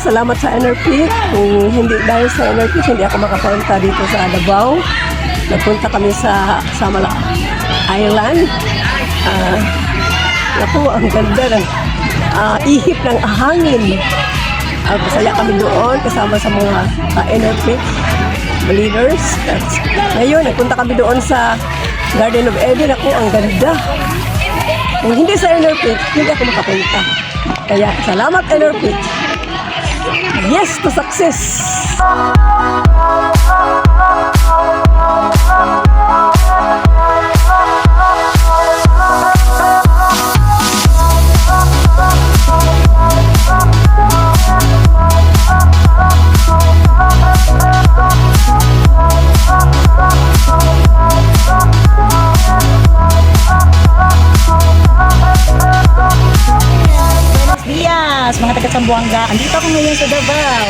salamat sa NRP. Kung hindi dahil sa NRP, hindi ako makapunta dito sa Davao. Nagpunta kami sa Samala Island. Naku, ang ganda ng ihip ng hangin. Masaya kami doon kasama sa mga NRP leaders. Ngayon, nagpunta kami doon sa Garden of Eden. Ako, ang ganda. Kung hindi sa NRP, hindi ako makapunta. Kaya, salamat NRP. Yes to success! Mga taga Zamboanga, andito ako ngayon sa Davao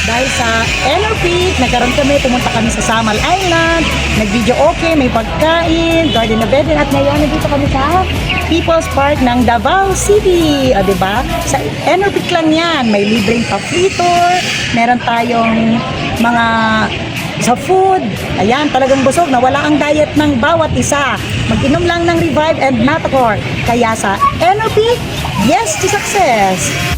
dahil sa NRP, nagkaroon kami, pumunta kami sa Samal Island, nag-video okay, may pagkain, Garden of Eden, at ngayon nandito kami sa People's Park ng Davao City, o diba? Sa NRP lang yan, may libreng pa-fritor, meron tayong mga sa food, ayan, talagang busog, nawala ang diet ng bawat isa. Mag-inom lang ng Revive and Natacor. Kaya sa NRP, yes to success!